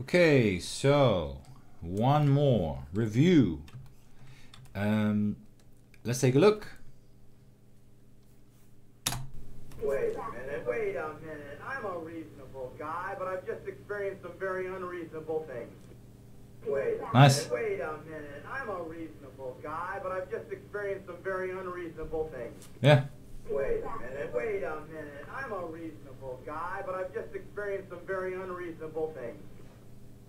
Okay, so one more review. Let's take a look. Wait a minute. I'm a reasonable guy, but I've just experienced some very unreasonable things. Nice. Wait a minute. I'm a reasonable guy, but I've just experienced some very unreasonable things. Yeah. Wait a minute. I'm a reasonable guy, but I've just experienced some very unreasonable things.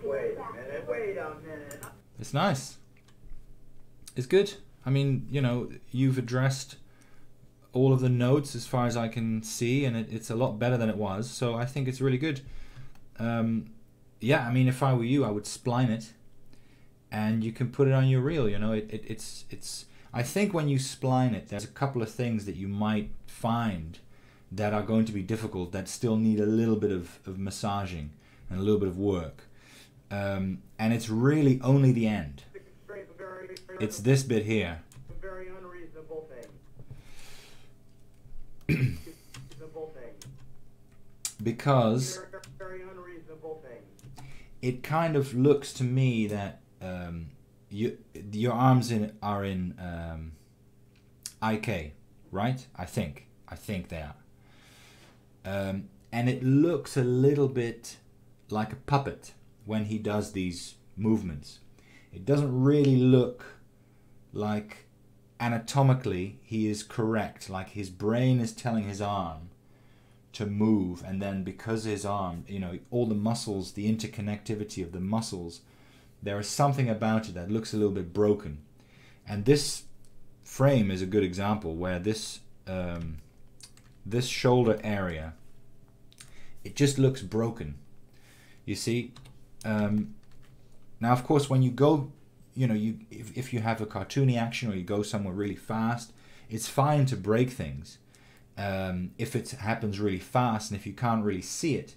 Wait a minute. It's nice. It's good. I mean, you know, you've addressed all of the notes as far as I can see, and it's a lot better than it was, so I think it's really good. Yeah, I mean, if I were you, I would spline it, and you can put it on your reel. You know, it's. I think when you spline it, there's a couple of things that you might find that are going to be difficult, that still need a little bit of massaging and a little bit of work. And it's really only the end. It's this bit here. Very unreasonable things. Because Very unreasonable things. it kind of looks to me that your arms are in IK, right? I think they are. And it looks a little bit like a puppet when he does these movements. It doesn't really look like anatomically he is correct, like his brain is telling his arm to move, and then because his arm, you know, all the muscles, the interconnectivity of the muscles, there is something about it that looks a little bit broken. And this frame is a good example where this this shoulder area, it just looks broken. You see, now of course when you go, you know, if you have a cartoony action or you go somewhere really fast, it's fine to break things if it happens really fast and if you can't really see it.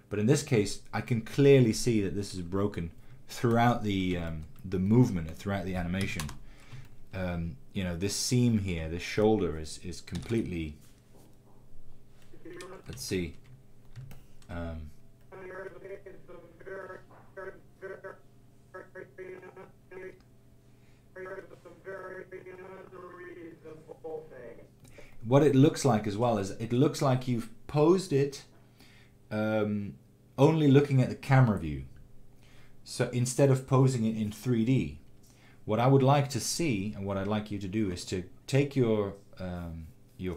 But in this case, I can clearly see that this is broken throughout the movement and throughout the animation. You know, this seam here, this shoulder is completely. Let's see. What it looks like as well is it looks like you've posed it only looking at the camera view. So instead of posing it in 3D, what I would like to see and what I'd like you to do is to take your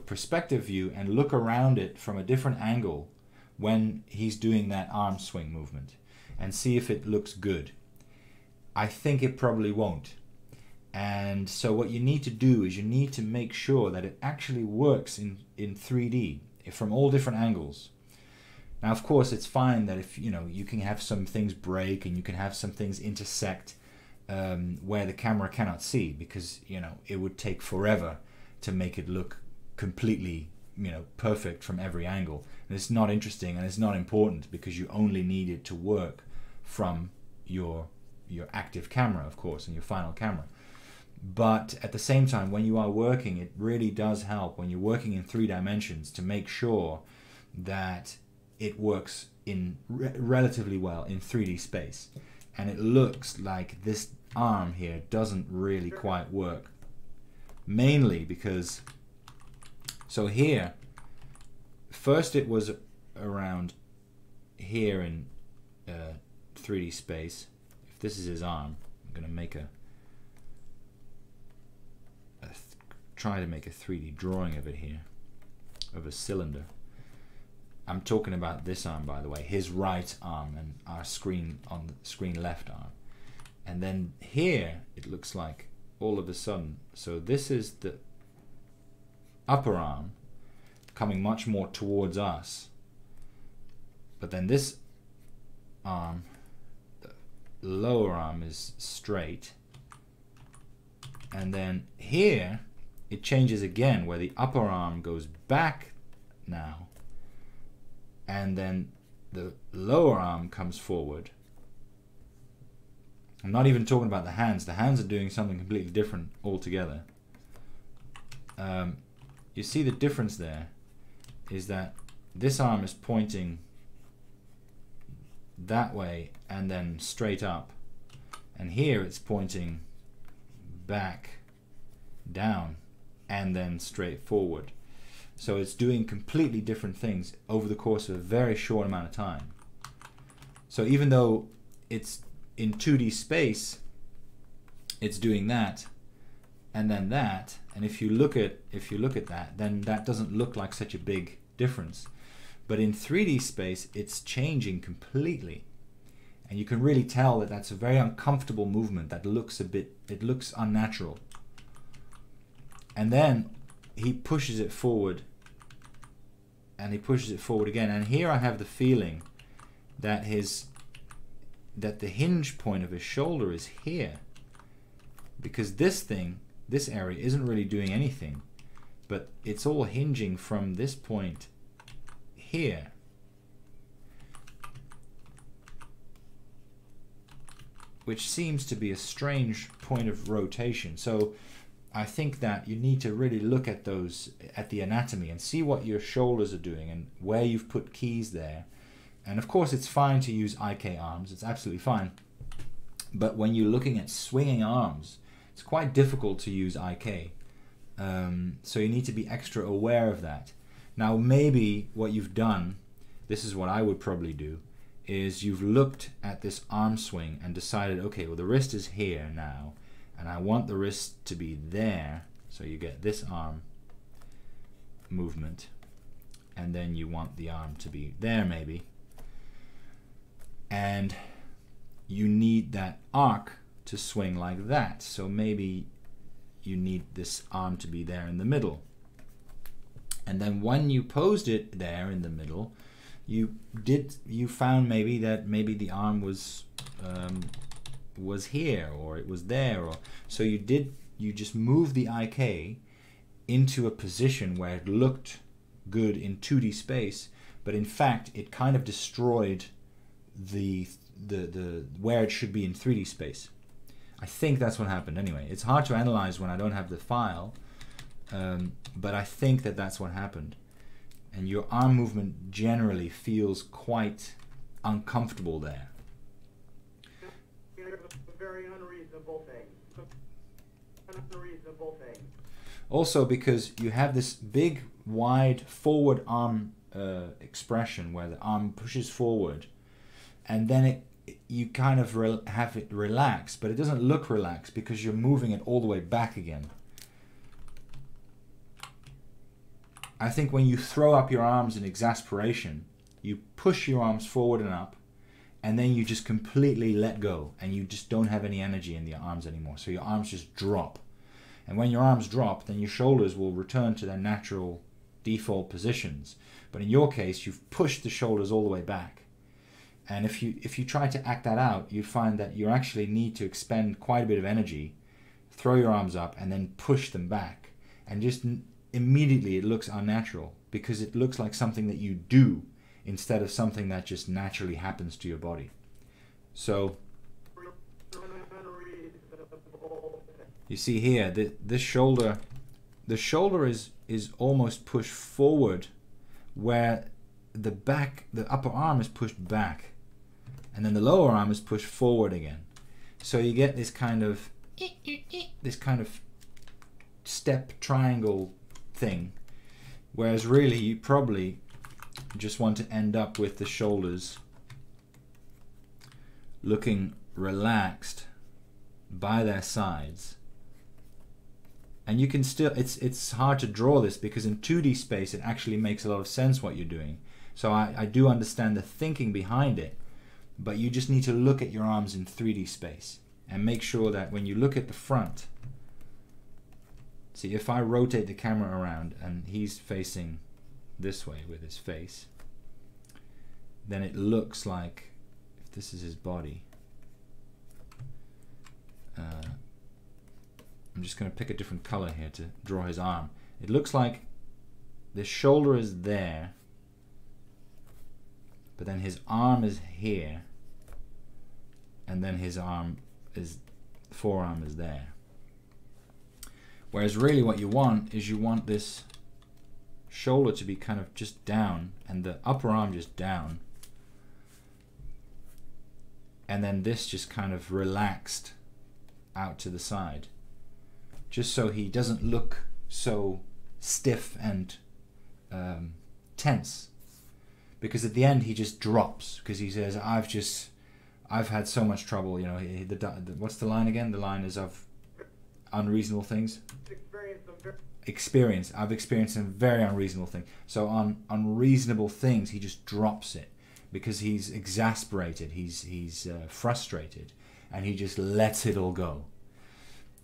perspective view and look around it from a different angle when he's doing that arm swing movement and see if it looks good. I think it probably won't. And so what you need to do is you need to make sure that it actually works in 3D from all different angles. Now, of course, it's fine that if, you know, you can have some things break and you can have some things intersect where the camera cannot see, because, you know, it would take forever to make it look completely, you know, perfect from every angle. And it's not interesting and it's not important because you only need it to work from your active camera, of course, and your final camera. But at the same time, when you are working, it really does help when you're working in 3 dimensions to make sure that it works in relatively well in 3D space. And it looks like this arm here doesn't really quite work. Mainly because, so here, first it was around here in 3D space. If this is his arm, I'm going to make try to make a 3D drawing of it here, of a cylinder. I'm talking about this arm, by the way, his right arm, and our screen on the screen left arm. And then here it looks like all of a sudden, so this is the upper arm coming much more towards us, but then this arm, the lower arm, is straight, and then here it changes again where the upper arm goes back now, and then the lower arm comes forward. I'm not even talking about the hands. The hands are doing something completely different altogether. You see the difference there is that this arm is pointing that way and then straight up, and here it's pointing back down and then straight forward. So it's doing completely different things over the course of a very short amount of time. So even though it's in 2D space, it's doing that and then that, and if you look at that, then that doesn't look like such a big difference. But in 3D space, it's changing completely, and you can really tell that that's a very uncomfortable movement that looks it looks unnatural. And then he pushes it forward, and he pushes it forward again, and here I have the feeling that the hinge point of his shoulder is here, because this area isn't really doing anything, but it's all hinging from this point here. Which seems to be a strange point of rotation. So I think that you need to really look at the anatomy and see what your shoulders are doing and where you've put keys there. And of course it's fine to use IK arms, it's absolutely fine. But when you're looking at swinging arms, it's quite difficult to use IK. So you need to be extra aware of that. Now maybe what you've done, this is what I would probably do, is you've looked at this arm swing and decided, okay, well the wrist is here now, and I want the wrist to be there, so you get this arm movement, and then you want the arm to be there maybe, and you need that arc to swing like that, so maybe you need this arm to be there in the middle. And then when you posed it there in the middle, you found maybe that the arm was here, or it was there, or so you just moved the IK into a position where it looked good in 2D space, but in fact it kind of destroyed the where it should be in 3D space. I think that's what happened anyway. It's hard to analyze when I don't have the file, but I think that that's what happened. And your arm movement generally feels quite uncomfortable there. Very unreasonable thing. Unreasonable thing. Also because you have this big, wide forward arm expression where the arm pushes forward, and then you kind of have it relaxed, but it doesn't look relaxed because you're moving it all the way back again. I think when you throw up your arms in exasperation, you push your arms forward and up, and then you just completely let go, and you just don't have any energy in your arms anymore. So your arms just drop. And when your arms drop, then your shoulders will return to their natural default positions. But in your case, you've pushed the shoulders all the way back. And if you try to act that out, you find that you actually need to expend quite a bit of energy, throw your arms up, and then push them back. And just immediately it looks unnatural, because it looks like something that you do instead of something that just naturally happens to your body. So you see here, the shoulder is almost pushed forward, where the upper arm is pushed back, and then the lower arm is pushed forward again. So you get this kind of step triangle thing, whereas really you probably just want to end up with the shoulders looking relaxed by their sides. And you can still, it's hard to draw this because in 2D space it actually makes a lot of sense what you're doing. So I do understand the thinking behind it, but you just need to look at your arms in 3D space and make sure that when you look at the front, see, if I rotate the camera around and he's facing this way with his face, then it looks like, if this is his body, I'm just going to pick a different color here to draw his arm. It looks like the shoulder is there, but then his arm is here, and then his forearm is there. Whereas really what you want is you want this shoulder to be kind of just down and the upper arm just down. and then this just kind of relaxed out to the side, just so he doesn't look so stiff and tense, because at the end he just drops, because he says, I've had so much trouble, you know. What's the line again? The line is, of unreasonable things. I've experienced some very unreasonable things. So on unreasonable things, he just drops it because he's exasperated, he's frustrated, and he just lets it all go.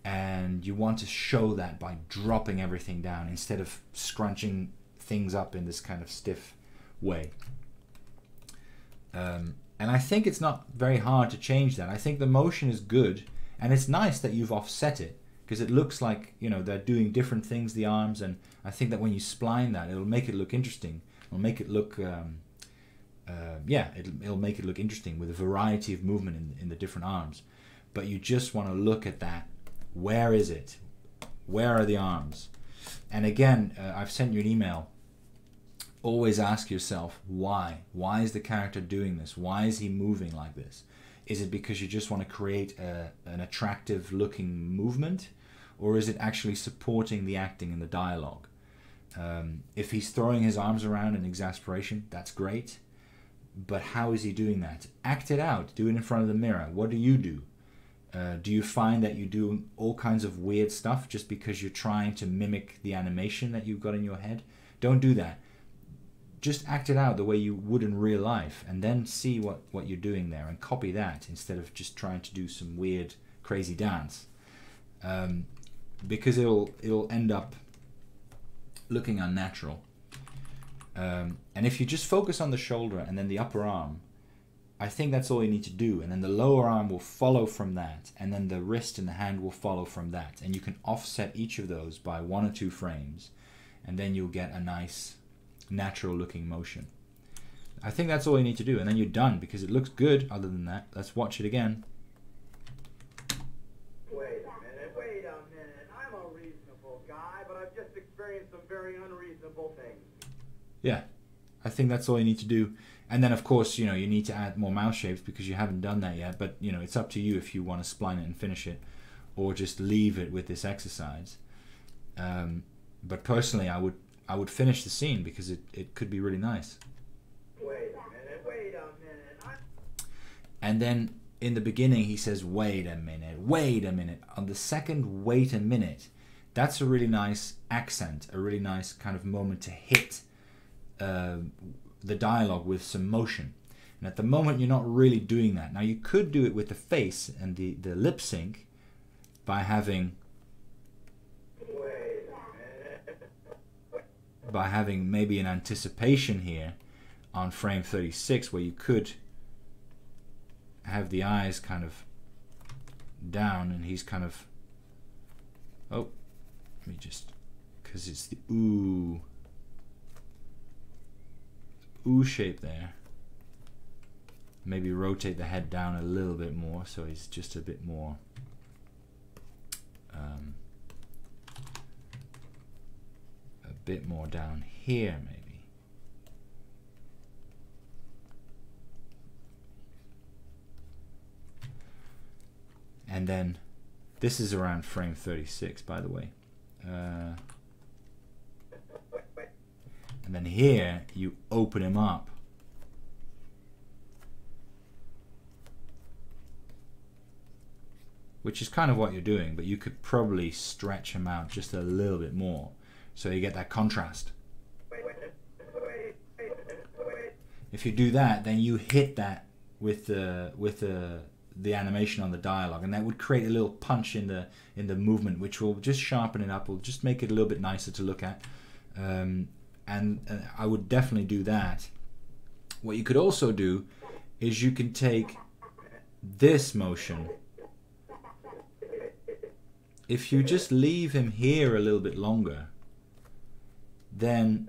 And you want to show that by dropping everything down instead of scrunching things up in this kind of stiff way. And I think it's not very hard to change that. I think the motion is good, and it's nice that you've offset it, because it looks like, you know, they're doing different things, the arms, and I think that when you spline that, it'll make it look interesting. It'll make it look, it'll make it look interesting with a variety of movement in the different arms. But you just want to look at that. Where is it? Where are the arms? And again, I've sent you an email. Always ask yourself, why? Why is the character doing this? Why is he moving like this? Is it because you just want to create an attractive looking movement? Or is it actually supporting the acting and the dialogue? If he's throwing his arms around in exasperation, that's great. But how is he doing that? Act it out. Do it in front of the mirror. What do you do? Do you find that you do all kinds of weird stuff just because you're trying to mimic the animation that you've got in your head? Don't do that. Just act it out the way you would in real life, and then see what you're doing there and copy that instead of just trying to do some weird, crazy dance. Because it'll end up looking unnatural. And if you just focus on the shoulder and then the upper arm, I think that's all you need to do. And then the lower arm will follow from that, and then the wrist and the hand will follow from that. And you can offset each of those by 1 or 2 frames, and then you'll get a nice natural looking motion. I think that's all you need to do, and then you're done, because it looks good. Other than that, let's watch it again. Wait a minute. I'm a reasonable guy, but I've just experienced some very unreasonable things. Yeah, I think that's all you need to do. And then of course, you know, you need to add more mouth shapes because you haven't done that yet, but you know, it's up to you if you want to spline it and finish it, or just leave it with this exercise. But personally, I would finish the scene because it could be really nice. Wait a minute. And then in the beginning he says, wait a minute. On the second wait a minute, that's a really nice accent, a really nice kind of moment to hit the dialogue with some motion. And at the moment you're not really doing that. Now you could do it with the face and the lip sync by having maybe an anticipation here on frame 36, where you could have the eyes kind of down and he's kind of, oh, let me just, because it's the ooh shape there. Maybe rotate the head down a little bit more so he's just a bit more down here maybe. And then this is around frame 36, by the way. And then here you open him up. Which is kind of what you're doing, but you could probably stretch him out just a little bit more so you get that contrast. If you do that, then you hit that with the animation on the dialogue, and that would create a little punch in the movement, which will just sharpen it up, will just make it a little bit nicer to look at. And I would definitely do that. What you could also do is you can take this motion. If you just leave him here a little bit longer, then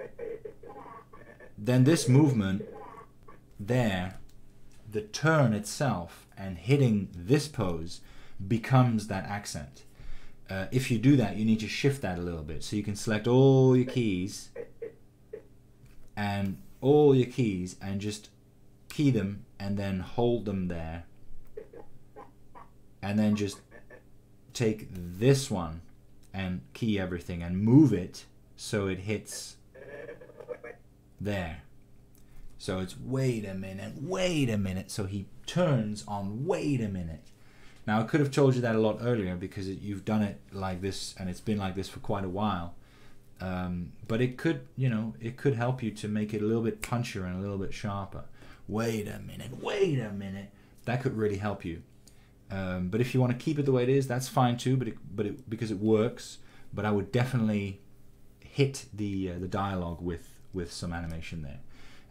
this movement there, the turn itself and hitting this pose becomes that accent. If you do that, you need to shift that a little bit. So you can select all your keys and just key them and then hold them there and then just take this one and key everything and move it so it hits there. So it's wait a minute. So he turns on wait a minute. Now I could have told you that a lot earlier because you've done it like this and it's been like this for quite a while. But it could, you know, it could help you to make it a little bit punchier and a little bit sharper. Wait a minute. That could really help you. But if you want to keep it the way it is, that's fine too. Because it works. But I would definitely hit the dialogue with some animation there,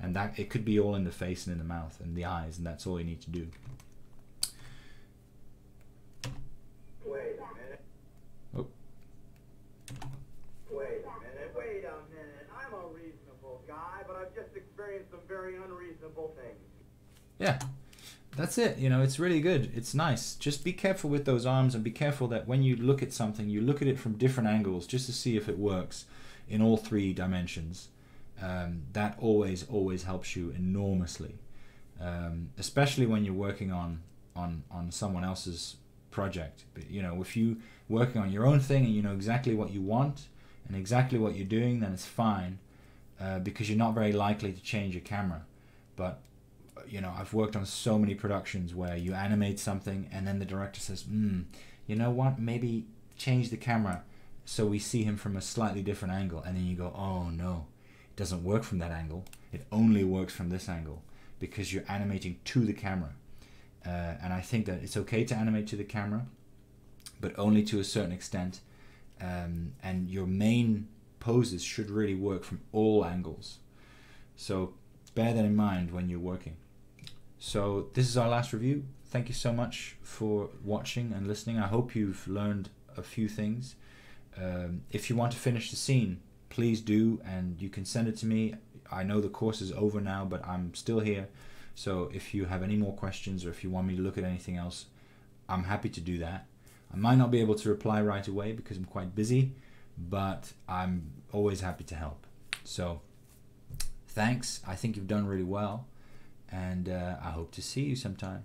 and that it could be all in the face and in the mouth and the eyes, and that's all you need to do. Wait a minute. Oh. Wait a minute. I'm a reasonable guy, but I've just experienced some very unreasonable things. Yeah. That's it, you know, it's really good. It's nice. Just be careful with those arms and be careful that when you look at something, you look at it from different angles just to see if it works in all 3 dimensions. That always helps you enormously, especially when you're working on someone else's project. But, you know, if you're working on your own thing and you know exactly what you want and exactly what you're doing, then it's fine, because you're not very likely to change your camera. But you know, I've worked on so many productions where you animate something and then the director says, you know what, maybe change the camera so we see him from a slightly different angle, and then you go, oh no, it doesn't work from that angle, it only works from this angle because you're animating to the camera. And I think that it's okay to animate to the camera, but only to a certain extent, and your main poses should really work from all angles. So bear that in mind when you're working. So this is our last review. Thank you so much for watching and listening. I hope you've learned a few things. If you want to finish the scene, please do, and you can send it to me. I know the course is over now, but I'm still here. So if you have any more questions or if you want me to look at anything else, I'm happy to do that. I might not be able to reply right away because I'm quite busy, but I'm always happy to help. So thanks. I think you've done really well, and I hope to see you sometime.